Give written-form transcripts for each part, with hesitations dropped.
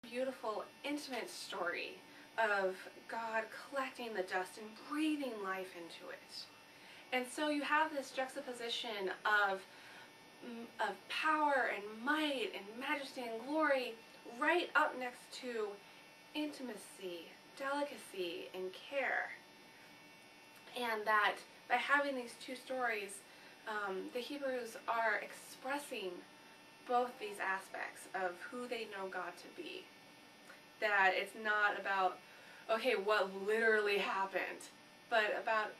beautiful, intimate story of God collecting the dust and breathing life into it. And so you have this juxtaposition of power and might and majesty and glory right up next to intimacy, delicacy, and care. And that by having these two stories, the Hebrews are expressing both these aspects of who they know God to be. That it's not about, okay, what literally happened, but about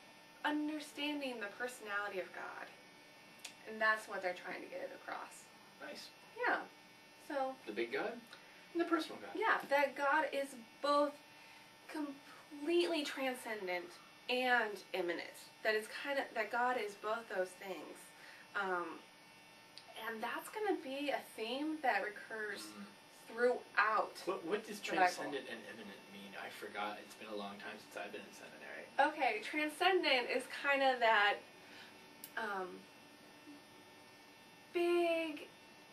understanding the personality of God. And that's what they're trying to get it across. Nice. Yeah. So the big God and the personal God. Yeah, that God is both completely transcendent and immanent. That God is both those things. And that's going to be a theme that recurs throughout. What does transcendent and immanent mean? I forgot. It's been a long time since I've been in seminary. Okay, transcendent is kind of that big,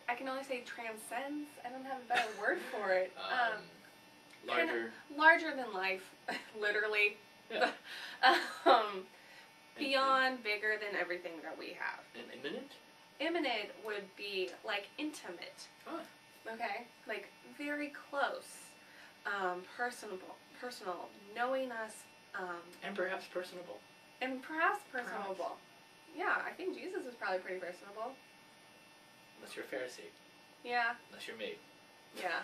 I can only say transcends. I don't have a better word for it. Larger than life, literally. Yeah. Beyond, bigger than everything that we have. And immanent? Immanent would be like intimate. Huh. Okay? Like very close. Personal. Knowing us. And perhaps personable. And perhaps personable. Yeah, I think Jesus is probably pretty personable. Unless you're a Pharisee. Yeah. Unless you're me. Yeah.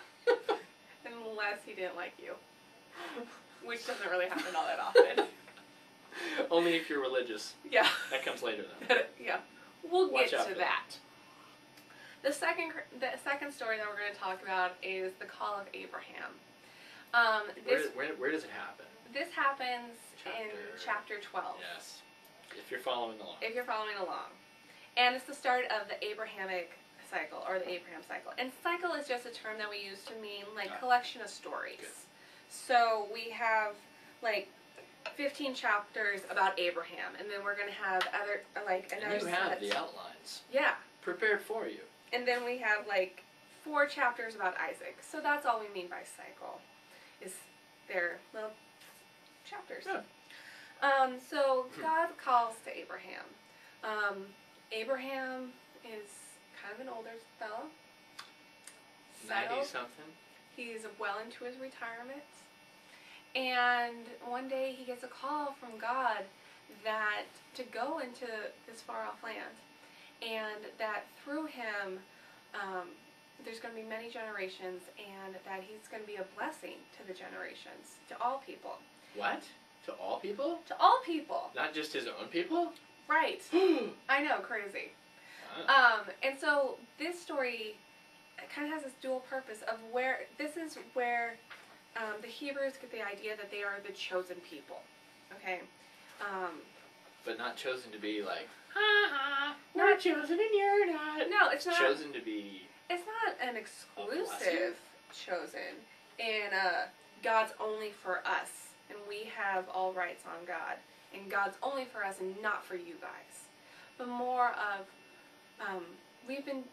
Unless he didn't like you. Which doesn't really happen all that often. Only if you're religious. Yeah. That comes later though. Yeah. We'll Watch get to that. The second story that we're going to talk about is the call of Abraham. Where does it happen? This happens in chapter 12. Yes. If you're following along. If you're following along. And it's the start of the Abrahamic cycle, or the Abraham cycle. And cycle is just a term that we use to mean like collection of stories. Good. So we have like 15 chapters about Abraham, and then we're going to have another And you have the outlines. Yeah. Prepared for you. And then we have like 4 chapters about Isaac. So that's all we mean by cycle, is their little chapters. Yeah. So God calls to Abraham. Abraham is kind of an older fellow. 90-something. He's well into his retirement. And one day he gets a call from God that to go into this far-off land. And that through him, there's going to be many generations, and that he's going to be a blessing to the generations, to all people. What? To all people? To all people. Not just his own people? Right. I know, crazy. And so this story kind of has this dual purpose of where the Hebrews get the idea that they are the chosen people. Okay? But not chosen to be like, we're chosen and you're not. No, it's not. Chosen to be. It's not an exclusive chosen in God's only for us, and we have all rights on God, and God's only for us and not for you guys. But more of we've been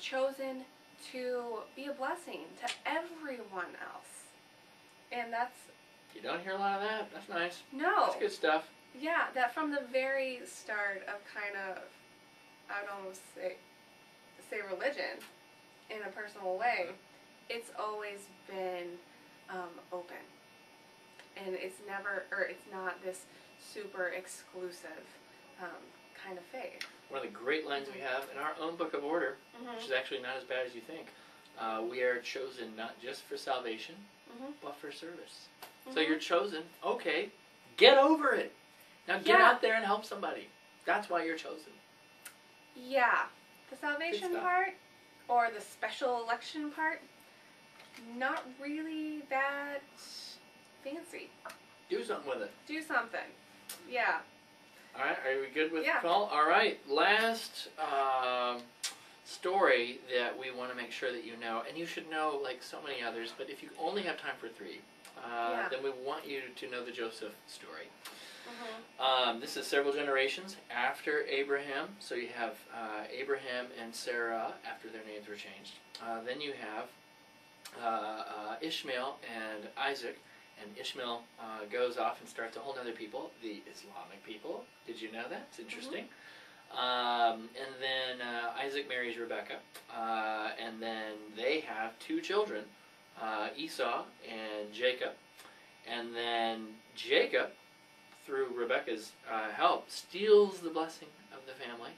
chosen to be a blessing to everyone else. And that's... You don't hear a lot of that? That's nice. No. That's good stuff. Yeah, that from the very start of kind of, I would almost say religion in a personal way, it's always been open. And it's not this super exclusive kind of faith. One of the great lines we have in our own book of order, which is actually not as bad as you think, we are chosen not just for salvation, but for service. So you're chosen, okay, get over it. Now get out there and help somebody. That's why you're chosen. Yeah. The salvation part, or the special election part, not really that fancy. Do something with it. Do something. Yeah. All right, are we good with the call? All right, last story that we want to make sure that you know, and you should know like so many others, but if you only have time for 3, then we want you to know the Joseph story. This is several generations after Abraham, so you have Abraham and Sarah after their names were changed. Then you have Ishmael and Isaac, and Ishmael goes off and starts a whole other people, the Islamic people. Did you know that? It's interesting. And then Isaac marries Rebekah, and then they have 2 children, Esau and Jacob. And then Jacob, through Rebekah's help, steals the blessing of the family,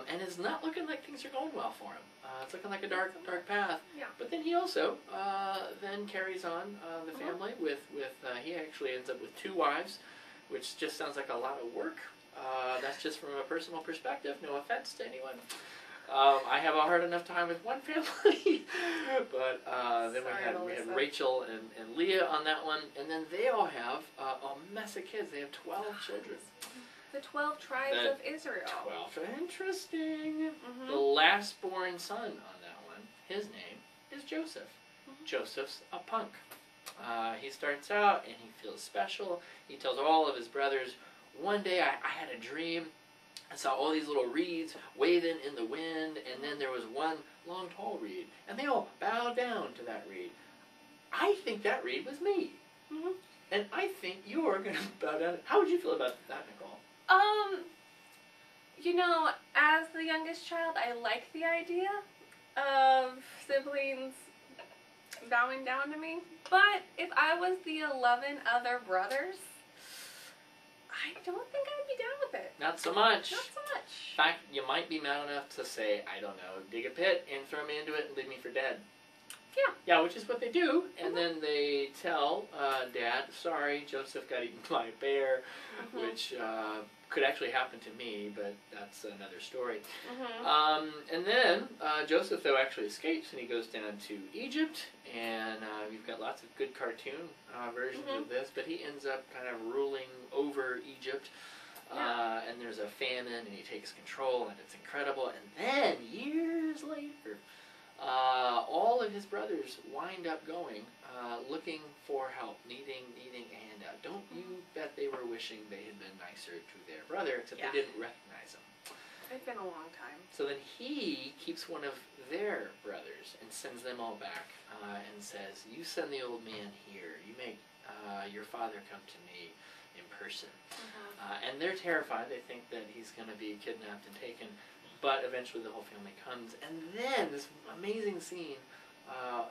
and it's not looking like things are going well for him. It's looking like a dark path. Yeah. But then he also then carries on the family with he actually ends up with 2 wives, which just sounds like a lot of work. That's just from a personal perspective. No offense to anyone. I have a hard enough time with one family, but then we had Rachel and Leah on that one, and then they all have a mess of kids. They have 12 children. The 12 tribes of Israel. 12. Interesting. The last born son on that one, his name is Joseph. Joseph's a punk. He starts out and he feels special. He tells all of his brothers, one day I had a dream. I saw all these little reeds waving in the wind, and then there was one long, tall reed, and they all bowed down to that reed. I think that reed was me, and I think you're going to bow down. How would you feel about that, Nicole? You know, as the youngest child, I like the idea of siblings bowing down to me, but if I was the 11 other brothers, I don't think I'd be down with it. Not so much. Not so much. In fact, you might be mad enough to say, I don't know, dig a pit and throw me into it and leave me for dead. Yeah. Yeah, which is what they do. And then they tell Dad, sorry, Joseph got eaten by a bear, which could actually happen to me, but that's another story. And then Joseph, though, actually escapes, and he goes down to Egypt, and we've got lots of good cartoon versions of this, but he ends up kind of ruling over Egypt, and there's a famine, and he takes control, and it's incredible. And then, years later, all of his brothers wind up going, looking for help, needing a handout. Don't you bet they were wishing they had been nicer to their brother, except they didn't recognize him. It's been a long time. So then he keeps one of their brothers and sends them all back and says, you send the old man here. You make your father come to me in person. And they're terrified. They think that he's going to be kidnapped and taken. But eventually the whole family comes. And then this amazing scene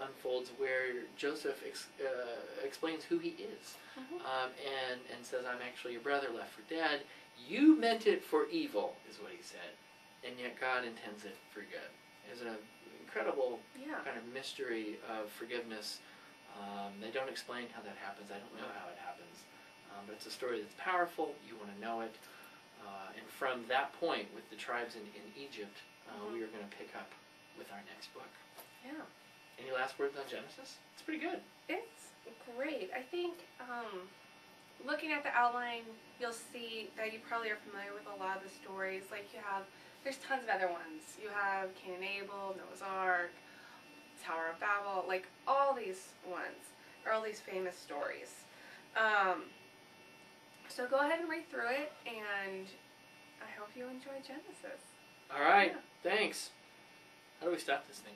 unfolds where Joseph explains who he is. And says, I'm actually your brother left for dead. You meant it for evil, is what he said. And yet God intends it for good. It's an incredible kind of mystery of forgiveness. They don't explain how that happens. I don't know how it happens. But it's a story that's powerful. You want to know it. And from that point, with the tribes in Egypt, we are going to pick up with our next book. Yeah. Any last words on Genesis? It's pretty good. It's great. I think looking at the outline, you'll see that you probably are familiar with a lot of the stories. Like there's tons of other ones. You have Cain and Abel, Noah's Ark, Tower of Babel, like all these ones, or all these famous stories. So go ahead and read through it, and I hope you enjoy Genesis. All right. Thanks. How do we stop this thing?